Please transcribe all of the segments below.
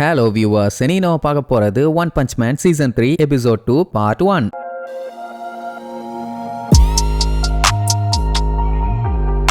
Hello viewers, இனி நம்ம பார்க்க போறது one punch man season 3 episode 2 part 1.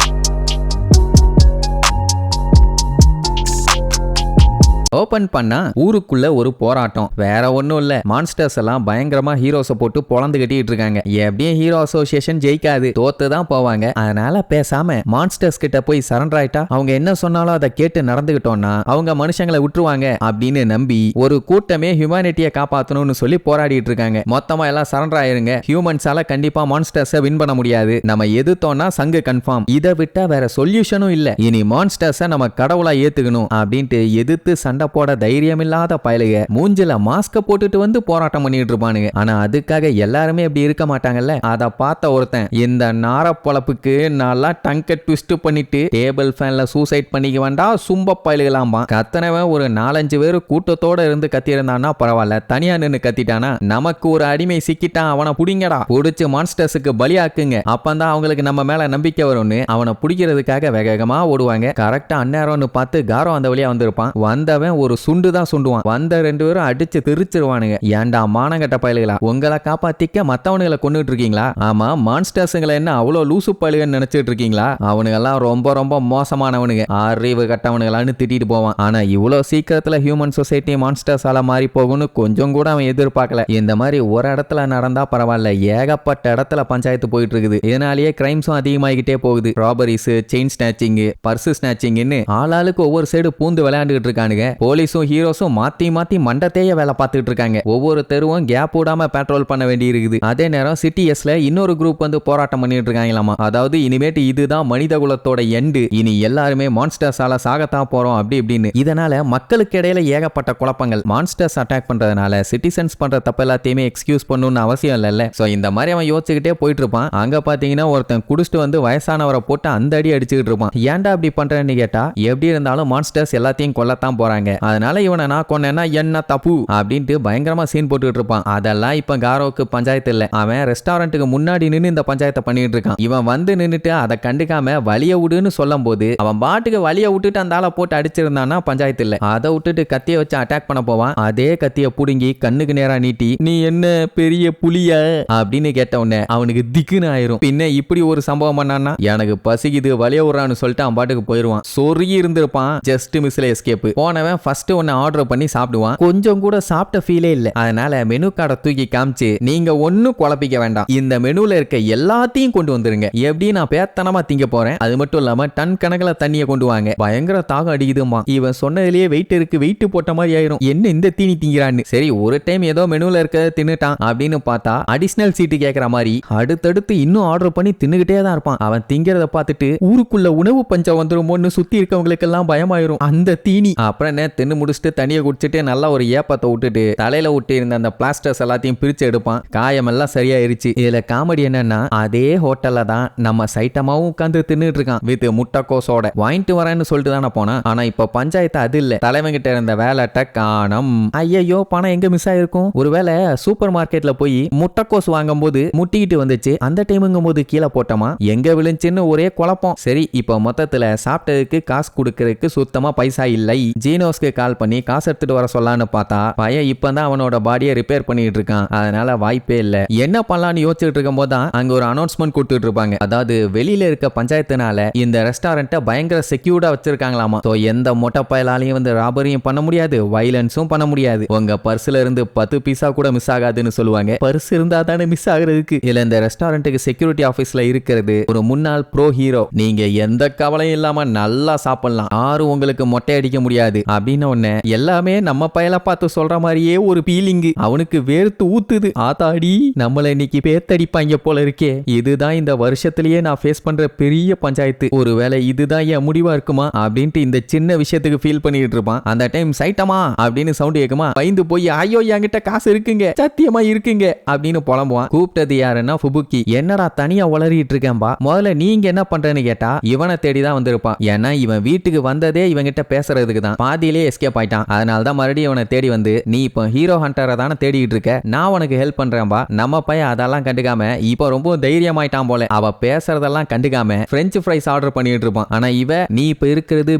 Open பண்ணா ஊருக்குள்ள ஒரு போராட்டம். வேற ஒண்ணும் இல்ல, மான்ஸ்டர்ஸ் எல்லாம் பயங்கரமா ஹீரோஸை போட்டு பொழந்து கட்டிட்டு இருக்காங்க. எப்படியும் ஹீரோ அசோசியேஷன் ஜெயிக்காது, தோத்து தான் போவாங்க. அதனால பேசாம மான்ஸ்டர்ஸ் கிட்ட போய் சரண்டர் ஆயிட்டா அவங்க என்ன சொன்னாலும் அதை கேட்டு நடந்துகிட்டோம்னா அவங்க மனுஷங்களை விட்டுருவாங்க அப்படின்னு நம்பி ஒரு கூட்டமே ஹியூமனிட்டியை காப்பாற்றணும்னு சொல்லி போராடிட்டு இருக்காங்க. மொத்தமா எல்லாம் சரண்டர் ஆயிருங்க, ஹியூமன்ஸால கண்டிப்பா மான்ஸ்டர்ஸை வின் பண்ண முடியாது, நம்ம எதிர்த்தோம்னா சங்கு கன்ஃபார்ம், இதை விட்டா வேற சொல்யூஷனும் இல்ல, இனி மான்ஸ்டர்ஸை நம்ம கடவுளா ஏத்துக்கணும் அப்படின்ட்டு எதிர்த்து சண்டை போட தைரியம் இல்லாத பயலுக மூஞ்சில மாஸ்க போட்டுட்டு வந்து போராட்டம் பண்ணிட்டு இருப்பானுங்க. ஆனா அதுக்காக எல்லாருமே இப்படி இருக்க மாட்டாங்கல்ல. அத பார்த்த ஒருத்தன் இந்த நார பொழப்புக்கு நல்லா டங்க ட்விஸ்ட் பண்ணிட்டு டேபிள் ஃபேன்ல சூசைட் பண்ணிக்க வேண்டாம் சும்ப பயலுகளாம்பா. கத்தனவன் ஒரு 4-5 பேர் கூட்டத்தோட இருந்து கத்தியிருந்தான்னா பரவாயில்ல, தனியா நின்று கத்திட்டானா நமக்கு ஒரு அடிமை சிக்கிட்டான், அவனை புடிங்கடா, புடிச்சு மான்ஸ்டர்ஸுக்கு பலியாக்குங்க, அப்பந்தான் அவங்களுக்கு நம்ம மேல நம்பிக்கை வரும்னு அவனை பிடிக்கிறதுக்காக வேகமா ஓடுவாங்க. கரெக்டா அந்நேரம்னு பார்த்து காரோ அந்த வழியா வந்திருப்பான். வந்தவன் ஒரு சுண்டு தான் சுண்டுவான். வந்த 2 பேரும் அடிச்சு திருச்சிருவானுங்க. ஏண்டா மானங்கட்ட பயலுகளா, உங்களை காப்பாத்திக்க மத்தவனுங்களை கொண்டுட்டு இருக்கீங்களா? ஆமா, மான்ஸ்டர்ஸுங்களை என்ன அவ்வளவு லூசு பயலுகன்னு நினைச்சிட்டு இருக்கீங்களா? அவனுங்கெல்லாம் ரொம்ப ரொம்ப மோசமானவனுங்க, அறிவு கட்டவனுங்களான்னு திட்டிட்டு போவான். ஆனா இவ்வளவு சீக்கிரத்துல ஹியூமன் சொசைட்டி மான்ஸ்டர்ஸால மாறி போகும்னு கொஞ்சம் கூட அவன் எதிர்பார்க்கல. இந்த மாதிரி ஒரு இடத்துல நடந்தா பரவாயில்ல, ஏகப்பட்ட இடத்துல பஞ்சாயத்து போயிட்டு இருக்குது. இதனாலேயே கிரைம்ஸும் அதிகமாகிட்டே போகுது. ராபரிஸ், செயின் ஸ்நாச்சிங், பர்ஸ் ஸ்நாச்சிங்னு ஆளாளுக்கு ஒவ்வொரு சைடு பூந்து விளையாண்டுட்டு இருக்கானுங்க. போலீஸும் ஹீரோஸும் மாத்தி மாத்தி மண்டத்தையே வேலை பார்த்துட்டு இருக்காங்க. ஒவ்வொரு தெருவும் கேப் விடாம பேட்ரோல் பண்ண வேண்டி இருக்குது. அதே நேரம் சிட்டிஎஸ்ல இன்னொரு குரூப் வந்து போராட்டம் பண்ணிட்டு இருக்காங்களாமா. அதாவது இனிமேட்டு இதுதான் மனித குலத்தோட எண்டு, இனி எல்லாருமே மான்ஸ்டர்ஸால சாகத்தான் போறோம் அப்படி இப்படின்னு. இதனால மக்களுக்கு இடையில ஏகப்பட்ட குழப்பங்கள். மான்ஸ்டர்ஸ் அட்டாக் பண்றதுனால சிட்டிசன்ஸ் பண்ற தப்பு எல்லாத்தையுமே எக்ஸ்கியூஸ் பண்ணணும்னு அவசியம் இல்ல. சோ இந்த மாதிரி அவன் யோசிச்சுக்கிட்டே போயிட்டு இருப்பான். அங்க பாத்தீங்கன்னா ஒருத்தன் குடிச்சிட்டு வந்து வயசானவரை போட்டு அந்த அடி அடிச்சுக்கிட்டு இருப்பான். ஏன்டா அப்படி பண்றேன்னு கேட்டா, எப்படி இருந்தாலும் மான்ஸ்டர்ஸ் எல்லாத்தையும் கொல்லத்தான் போறாங்க, அதனால இவனை நான் கொன்னேன்னா என்ன தப்பு அப்படின்ட்டு பயங்கரமா சீன் போட்டுட்டு இருப்பான். அதெல்லாம் இப்ப காரோவுக்கு பஞ்சாயத்து இல்ல. அவன் ரெஸ்டாரண்ட்டுக்கு முன்னாடி நின்று இந்த பஞ்சாயத்தை பண்ணிட்டு இருக்கான். இவன் வந்து நின்னுட்டு அதை கண்டுக்காம வலிய விடுன்னு சொல்லும் போது அவன் பாட்டுக்கு வலிய விட்டுட்டு அந்த ஆளை போட்டு அடிச்சிருந்தான்னா பஞ்சாயத்து இல்ல. அதை விட்டுட்டு கத்திய வச்சு அட்டாக் பண்ண போவான். அதே கத்திய புடுங்கி கண்ணுக்கு நேரா நீட்டி நீ என்ன பெரிய புலிய அப்படின்னு கேட்ட உடனே அவனுக்கு திக்குன்னு ஆயிரும். பின்ன இப்படி ஒரு சம்பவம் பண்ணான்னா எனக்கு பசிக்குது வலிய விடுறான்னு சொல்லிட்டு அவன் பாட்டுக்கு போயிருவான். சொருகி இருந்திருப்பான், ஜஸ்ட் மிஸ்ல எஸ்கேப். போனவன் ஃபர்ஸ்ட் ஒன்னு ஆர்டர் பண்ணி சாப்பிடுவான். கொஞ்சம் கூட சாப்பிட்ட ஃபீலே இல்ல. அதனால மெனு கார்டை தூக்கி காமிச்சு நீங்க ஒன்னும் குழப்பிக்க வேண்டாம், இந்த மெனுல இருக்க எல்லாத்தையும் கொண்டு வந்துருங்க, எப்படி நான் பேத்தனமா திங்க போறேன், அது மட்டும் இல்லாம டன் கணக்குல தண்ணியை கொண்டு வாங்க, பயங்கர தாகம் அடிக்குதுமா. இவன் சொன்னதுலயே வெயிட் இருக்கு, வெயிட் போட்ட மாதிரி ஆயிரும், என்ன இந்த தீனி திங்கிறான்னு. சரி ஒரு டைம் ஏதோ மெனுல இருக்க தின்னுட்டான் அப்படின்னு பார்த்தா அடிஷனல் சீட்டு கேட்கற மாதிரி அடுத்தடுத்து இன்னும் ஆர்டர் பண்ணி தின்னுகிட்டே தான் இருப்பான். அவன் திங்கிறத பார்த்துட்டு ஊருக்குள்ள உணவு பஞ்சம் வந்துருமோன்னு சுத்தி இருக்கவங்களுக்கு எல்லாம் பயமாயிரும். அந்த தீனி அப்புறம் என்ன தின்னு முடிச்சுட்டு தண்ணியை குடிச்சிட்டு நல்லா ஒரு ஏப்பத்தை விட்டுட்டு தலையில விட்டு இருந்த அந்த பிளாஸ்டர்ஸ் எல்லாத்தையும் பிரிச்சு எடுப்பான். காயம் எல்லாம் சரியாயிருச்சு. இதுல காமெடி என்னன்னா, அதே ஹோட்டல்ல தான் நம்ம சைட்டமாவும் உட்காந்து தின்னுட்டு இருக்கான் வித் முட்டைக்கோசோட. வாங்கிட்டு வரேன்னு சொல்லிட்டு தானே போனா. ஆனா இப்ப பஞ்சாயத்து அது இல்ல, தலைவன் கிட்ட இருந்த வேலைட்ட காணம். ஐயோ பணம் எங்க மிஸ் ஆயிருக்கும், ஒருவேளை சூப்பர் மார்க்கெட்ல போய் முட்டைக்கோஸ் வாங்கும் போது முட்டிக்கிட்டு வந்துச்சு, அந்த டைமுங்கும் போது கீழே போட்டோமா, எங்க விழுந்துச்சுன்னு ஒரே குழப்பம். சரி இப்ப மொத்தத்துல சாப்பிட்டதுக்கு காசு கொடுக்கறதுக்கு சுத்தமா பைசா இல்லை. ஜீனோஸ்க்கு கால் பண்ணி காசு எடுத்துட்டு வர சொல்லான்னு பார்த்தா பையன் இப்பதான் அவனோட பாடியை ரிப்பேர் பண்ணிட்டு இருக்கான். அதனால வாய்ப்பே இல்ல. என்ன பண்ணலாம்னு யோசிச்சுட்டு இருக்கும் போதுதான் அங்க ஒரு அனௌன்ஸ்மெண்ட் கொடுத்துட்டு இருப்பாங்க. அதாவது வெளியில இருக்க பஞ்சாயத்துனால இந்த ரெஸ்டாரண்ட்டை பயங்கர செக்யூர்டா வச்சிருக்காங்களாமா. சோ எந்த மொட்டை பயலாலையும் வந்து ராபரியும் பண்ண முடியாது, வயலன்ஸும் பண்ண முடியாது. உங்க பர்ஸ்ல இருந்து 10 பைசா கூட மிஸ் ஆகாதுன்னு சொல்லுவாங்க. பர்ஸ் இருந்தா தானே மிஸ் ஆகுறதுக்கு. இல்ல இந்த ரெஸ்டாரண்ட்டுக்கு செக்யூரிட்டி ஆபீஸ்ல இருக்கிறது ஒரு முன்னாள் ப்ரோ ஹீரோ, நீங்க எந்த கவலையும் இல்லாம நல்லா சாப்பிடலாம், யாரும் உங்களுக்கு மொட்டை அடிக்க முடியாது அப்படின்னு ஒண்ணு. எல்லாமே நம்ம பயல பார்த்து சொல்ற மாதிரியே ஒரு ஃபீலிங். அவனுக்கு வேர்த்து ஊத்துது. ஆத்தாடி நம்மள இன்னைக்கு பேத்தடிப்பாங்க போல இருக்கே. இதுதான் இந்த வருஷத்திலேயே நான் ஃபேஸ் பண்ற பெரிய பஞ்சாயத்து. ஒருவேளை இதுதான் என் முடிவா இருக்குமா அப்படின்ட்டு இந்த சின்ன விஷயத்துக்கு ஃபீல் பண்ணிட்டு இருப்பான். அந்த டைம் சைட்டமா அப்படின்னு சவுண்ட் கேக்குமா, பயந்து போய் ஐயோ என்கிட்ட காசு இருக்குங்க, சத்தியமா இருக்குங்க அப்படின்னு புலம்புவான். கூப்பிட்டது யாருன்னா ஃபுபுக்கி. என்னடா தனியா உளறிட்டு இருக்கேன்பா, முதல்ல நீங்க என்ன பண்றேன்னு கேட்டா இவனை தேடிதான் வந்திருப்பான். ஏன்னா இவன் வீட்டுக்கு வந்ததே இவங்கிட்ட பேசுறதுக்கு தான். பாதியில கையிலேயே எஸ்கேப் ஆயிட்டான். அதனால தான் மறுபடியும் அவனை தேடி வந்து, நீ இப்போ ஹீரோ ஹண்டரை தானே தேடிட்டு இருக்க, நான் உனக்கு ஹெல்ப் பண்றேன்பா. நம்ம பையன் அதெல்லாம் கண்டுக்காம இப்போ ரொம்ப தைரியமாயிட்டான் போல. அவ பேசுறதெல்லாம் கண்டுக்காம பிரெஞ்சு ஃப்ரைஸ் ஆர்டர் பண்ணிட்டு இருப்பான். ஆனா இவ, நீ இப்ப இருக்கிறது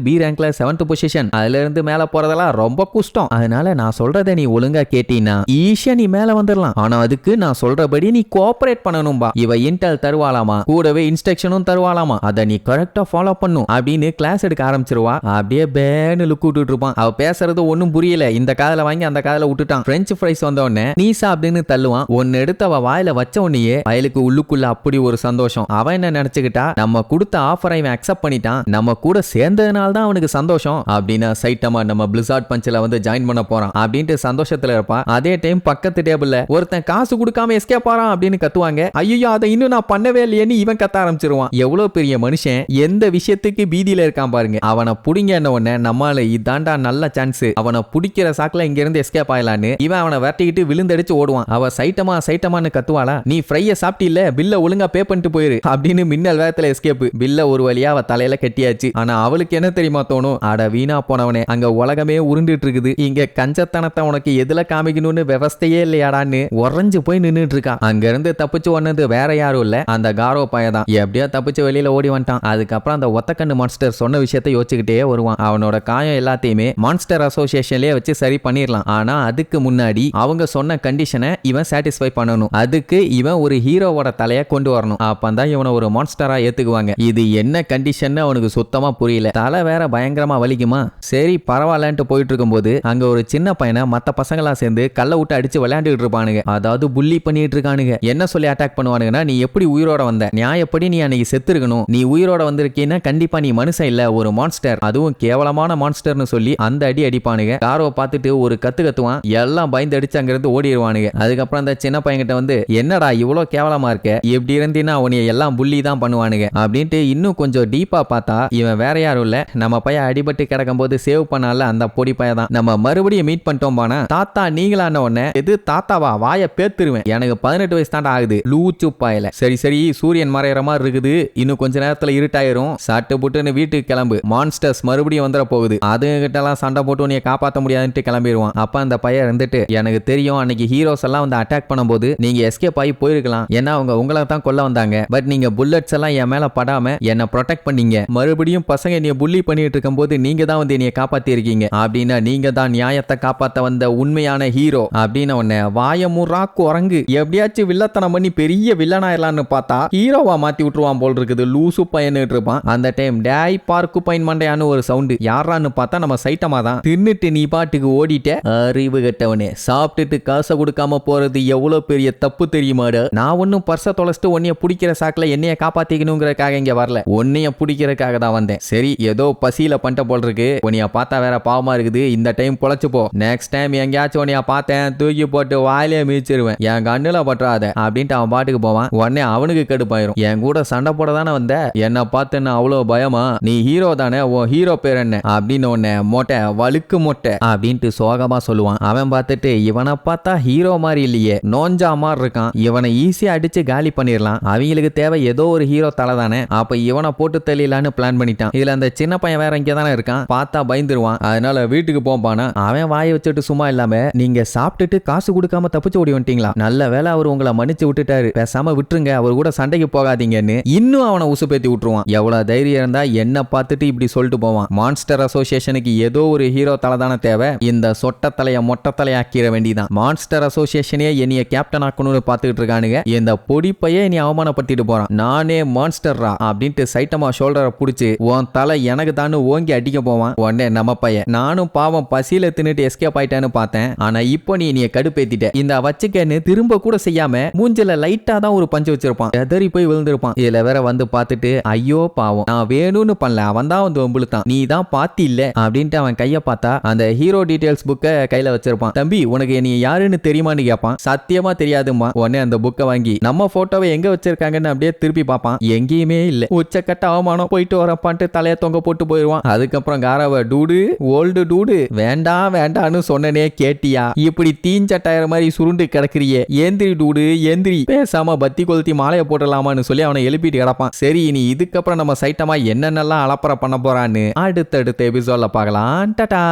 பி ரேங்க்ல 7th பொசிஷன், அதுல இருந்து மேல போறதெல்லாம் ரொம்ப கஷ்டம். அதனால நான் சொல்றதை நீ ஒழுங்கா கேட்டீன்னா ஈஸியா நீ மேல வந்துடலாம். ஆனா அதுக்கு நான் சொல்றபடி நீ கோஆபரேட் பண்ணணும்பா. இவ இன்டெல் தருவாளாமா, கூடவே இன்ஸ்ட்ரக்ஷனும் தருவாளாமா. அதை நீ கரெக்டா ஃபாலோ பண்ணும் அப்படின்னு கிளாஸ் எடுக்க ஆரம்பிச்சிருவா. அப்படியே பேனு லுக் விட்டுட்டு இருப்பான். அவ பேசுறது ஒன்னும் புரியல. இந்த காதல வாங்கி அந்த காதல விட்டுட்டான். பிரெஞ்சு ஃப்ரைஸ் வந்த உடனே நீ சாப்பிடுன்னு தள்ளுவான். ஒன்னு எடுத்து அவ வாயில வச்ச உடனே வயலுக்கு உள்ளுக்குள்ள அப்படி ஒரு சந்தோஷம். அவன் என்ன நினைச்சுக்கிட்டா, நம்ம கொடுத்த ஆஃபரை இவன் அக்செப்ட் பண்ணிட்டான், நம்ம கூட சேர்ந்ததுனால தான் அவனுக்கு சந்தோஷம் அப்படின்னு சைட்டமா நம்ம பிளிசார்ட் பஞ்சில வந்து ஜாயின் பண்ண போறான் அப்படின்ட்டு சந்தோஷத்துல இருப்பான். அதே டைம் பக்கத்து டேபிள்ல ஒருத்தன் காசு கொடுக்காம எஸ்கேப் ஆறான் அப்படின்னு கத்துவாங்க. ஐயோ அதை இன்னும் நான் பண்ணவே இல்லையேன்னு இவன் கத்த ஆரம்பிச்சிருவான். எவ்வளவு பெரிய மனுஷன், எந்த விஷயத்துக்கு பீதியில இருக்கான் பாருங்க. அவனை புடிங்க உடனே நம்மால இதாண்டா நல்ல சான்ஸ், அவனை பிடிக்கிற சாக்குல இங்க இருந்து எஸ்கேப் ஆயலான்னு இவன் அவனை விரட்டிக்கிட்டு விழுந்தடிச்சு ஓடுவான். அவ சைட்டமான்னு கத்துவாளா, நீ ஃப்ரைய சாப்பிட்டில்ல, பில்ல ஒழுங்கா பே பண்ணிட்டு போயிரு அப்படின்னு மின்னல் வேகத்துல எஸ்கேப். பில்ல ஒரு வழியா அவ தலையில கட்டியாச்சு. ஆனா அவளுக்கு என்ன தெரியுமா தோணும், அட வீணா போனவனே, அங்க உலகமே உருண்டுட்டு இருக்குது, இங்க கஞ்சத்தனத்தை உனக்கு எதுல காமிக்கணும்னு விவஸ்தையே இல்லையாடான்னு உறைஞ்சு போய் நின்னுட்டு இருக்கா. அங்க இருந்து தப்பிச்சு ஒன்னது வேற யாரும் இல்ல, அந்த காரோ பையதான். எப்படியோ தப்பிச்சு வெளியில ஓடி வந்துட்டான். அதுக்கப்புறம் அந்த ஒத்தக்கண்ணு மான்ஸ்டர் சொன்ன விஷயத்தை யோசிச்சுக்கிட்டே வருவான். அவனோட காயம் எல்லாத்தையுமே மான்ஸ்டர் அசோசியேஷன்லயே வச்சு சரி பண்ணிரலாம். ஆனா அதுக்கு முன்னாடி அவங்க சொன்ன கண்டிஷனை இவன் சாட்டிஸ்ஃபை பண்ணணும். அதுக்கு இவன் ஒரு ஹீரோவோட தலைய கொண்டு வரணும். அப்பதான் இவனை ஒரு மான்ஸ்டரா ஏத்துக்குவாங்க. இது என்ன கண்டிஷன் அவனுக்கு சுத்தமா புரியல. தலை வேற பயங்கரமா வலிக்குமா. சரி பரவாயில்லன்ட்டு போயிட்டு இருக்கும்போது அங்க ஒரு சின்ன பையனை மத்த பசங்களா சேர்ந்து கல்ல விட்டு அடிச்சு விளையாண்டுட்டு இருப்பானுங்க. அதாவது புள்ளி பண்ணிட்டு இருக்கானுங்க. என்ன சொல்லி அட்டாக் பண்ணுவானுங்கன்னா, நீ எப்படி உயிரோட வந்த, நியாயப்படி நீ அன்னைக்கு செத்து இருக்கணும், நீ உயிரோட வந்திருக்கீன்னா கண்டிப்பா நீ மனுஷன் இல்ல, ஒரு மான்ஸ்டர், அதுவும் கேவலமான மான்ஸ்டர்னு சொல்லி அந்த அடி அடிப்பானுங்க. காரோவை பார்த்துட்டு ஒரு கத்துவான். எல்லாம் பயந்து அடிச்சு அங்கிருந்து ஓடிடுவானுங்க. அதுக்கப்புறம் அந்த சின்ன பையன்கிட்ட வந்து, என்னடா இவ்வளவு கேவலமா இருக்க, எப்படி இருந்தீங்கன்னா உன்னை எல்லாம் புள்ளி தான் பண்ணுவானுங்க அப்படின்ட்டு இன்னும் கொஞ்சம் டீப்பா பார்த்தா இவன் வேற யாரும் இல்ல, நம்ம பையன் அடிபட்டு கிடக்கும் போது சேவ் பண்ணால அந்த பொடி பையன் தான். நம்ம மறுபடியும் மீட் பண்ணிட்டோம் பானா. தாத்தா நீங்களான உடனே, எது தாத்தாவா, வாய பேத்துருவேன், எனக்கு 18 வயசு தாண்டா ஆகுது, லூச்சு பாயல. சரி சரி சூரியன் மறையிற மாதிரி இருக்குது, இன்னும் கொஞ்ச நேரத்துல இருட்டாயிரும், சாட்டு புட்டுன்னு வீட்டுக்கு கிளம்பு, மான்ஸ்டர்ஸ் மறுபடியும் வந்துட போகுது, அதுங்க கிட்ட எல்லாம் சண்டை போட்டு உன்னைய காப்பாற்ற முடியாதுன்ட்டு கிளம்பிடுவான். அப்ப அந்த பையன் இருந்துட்டு, எனக்கு தெரியும் அன்னைக்கு ஹீரோஸ் எல்லாம் வந்து அட்டாக் பண்ணும்போது நீங்க எஸ்கேப் ஆகி போயிருக்கலாம், ஏன்னா அவங்க உங்களை தான் கொல்ல வந்தாங்க, பட் நீங்க புல்லட்ஸ் எல்லாம் என் மேல படாம என்ன ப்ரொடெக்ட் பண்ணீங்க, மறுபடியும் பசங்க என்னைய புள்ளி பண்ணிட்டு இருக்கும் போது நீங்க தான் வந்து என்னைய காப்பாத்தி இருக்கீங்க, அப்படின்னா நீங்க தான் நியாயத்தை காப்பாத்த வந்த உண்மையான ஹீரோ அப்படின்னு உன்னை வாய முறா குரங்கு, எப்படியாச்சும் வில்லத்தனம் பண்ணி பெரிய வில்லனாயிரலான்னு பார்த்தா ஹீரோவா மாத்தி விட்டுருவான் போல் இருக்குது, லூசு பையன்னுட்டு இருப்பான். அந்த டைம் டேய் பார்க்கு பையன் மண்டையான்னு ஒரு சவுண்டு, யாரான்னு பார்த்தா நம்ம சைட்டமா தான். தின்னுட்டு நீ பாட்டுக்கு ஓடிட்ட, அறிவு கட்டவனே, சாப்பிட்டுட்டு காசை கொடுக்காம போறது எவ்வளவு பெரிய தப்பு தெரியுமாடு. நான் ஒன்னும் பர்ச தொலைச்சிட்டு உன்னைய பிடிக்கிற சாக்குல என்னைய காப்பாத்திக்கணுங்கிறதுக்காக இங்க வரல, உன்னைய பிடிக்கிறதுக்காக தான் வந்தேன். சரி ஏதோ பசியில பண்ணிட்ட போல் இருக்கு, உன்னைய பார்த்தா வேற பாவமா இருக்குது, இந்த டைம் பொழைச்சு போ, நெக்ஸ்ட் டைம் எங்கேயாச்சும் உன்னைய பார்த்தேன் தூக்கி போட்டு வாயிலே மீச்சிருவேன், என் கண்ணுல பற்றாத அப்படின்ட்டு அவன் பாட்டுக்கு போவான். உடனே அவனுக்கு கடுப்பாயிரும், என் கூட சண்டை போட தானே வந்த, என்ன பார்த்து என்ன அவ்வளவு பயமா, நீ ஹீரோ தானே, உன் ஹீரோ பேர் என்ன அப்படின்னு உன்னை மொட்டை வழுக்கு மொட்டை அப்படின்ட்டு சோகமா சொல்லுவான். அவன் பார்த்துட்டு, இவனை பார்த்தா ஹீரோ மாதிரி இல்லையே, நோஞ்சா மாதிரி இருக்கான், இவனை ஈஸியா அடிச்சு காலி பண்ணிடலாம், அவங்களுக்கு தேவை ஏதோ ஒரு ஹீரோ தலை தானே, அப்ப இவனை போட்டு தள்ளிடலான்னு பிளான் பண்ணிட்டான். இதுல அந்த சின்ன பையன் வேற இங்கே தானே இருக்கான், பார்த்தா பயந்துருவான். அதனால வீட்டுக்கு போப்பானா. அவன் வாயை வச்சுட்டு சும்மா இல்லாம, நீங்க சாப்பிட்டுட்டு காசு கொடுக்காம தப்பிச்சு ஓடி வந்துட்டீங்களா, நல்ல வேலை அவர் உங்களை மன்னிச்சு விட்டுட்டாரு, பேசாம விட்டுருங்க, அவர் கூட சண்டைக்கு போகாதீங்கன்னு இன்னும் அவனை உசுப்பேத்தி விட்டுருவான். எவ்வளவு தைரியம் இருந்தா என்ன பார்த்துட்டு இப்படி சொல்லிட்டு போவான். மான்ஸ்டர் அசோசியேஷனுக்கு ஏதோ ஒரு ஹீரோ தலை தானே தேவை, இந்த சொட்ட தலைய மொட்டை தலையாக்கிற வேண்டிதான், மான்ஸ்டர் அசோசியேஷனே என்னைய கேப்டன் ஆக்கணும்னு பார்த்துக்கிட்டு இருக்கானுங்க, இந்த பொடிப்பையே நீ அவமானப்படுத்திட்டு போறான், நானே மான்ஸ்டர்ரா அப்படின்ட்டு சைட்டமா ஷோல்டரை புடிச்சு உன் தலை எனக்கு தானு ஓங்கி அடிக்க போவான். உடனே நம்ம பையன், நானும் பாவம் பசியில தின்னுட்டு எஸ்கேப் ஆயிட்டேன்னு பார்த்தேன், ஆனா இப்போ நீ என்னைய கடுப்பேத்திட்ட, இந்த வச்சுக்கன்னு திரும்ப கூட செய்யாம மூஞ்சில லைட்டா தான் ஒரு பஞ்சு வச்சிருப்பான், எதறி போய் விழுந்திருப்பான். இதுல வேற வந்து பார்த்துட்டு, ஐயோ பாவம் நான் வேணும்னு பண்ணல, அவன் தான் வந்து வம்புழுத்தான், நீ தான் பாத்தி இல்ல அப்படின்ட்டு அவன் கைய பார்த்தா அந்த ஹீரோ டீடைல்ஸ் புக்கை கையில வச்சிருப்பான். தம்பி உனக்கு நீ யாருன்னு தெரியுமான்னு கேட்பான். சத்தியமா தெரியாதுமா. உடனே அந்த புக்கை வாங்கி நம்ம போட்டோவை எங்க வச்சிருக்காங்கன்னு அப்படியே திருப்பி பார்ப்பான், எங்கேயுமே இல்ல, உச்சக்கட்ட அவமானம், போயிட்டு வரப்பான்ட்டு தலைய தொங்க போட்டு போயிடுவான். அதுக்கப்புறம் காராவ, டூடு ஓல்டு டூடு, வேண்டாம் வேண்டான்னு சொன்னனே கேட்டியா, இப்படி தீஞ்ச டயர் மாதிரி சுருண்டு கிடக்குறியே, ஏந்திரி டூடு ஏந்திரி, பேசாம பத்தி கொளுத்தி மாலைய போடலாமான்னு சொல்லி அவனை எழுப்பிட்டு கிடப்பான். சரி இனி இதுக்கப்புறம் நம்ம சைட்டமா என்னென்னலாம் அலப்பற பண்ண போறான்னு அடுத்தடுத்த எபிசோட்ல பார்க்கலாம். பார்க்கலாம். டாடா.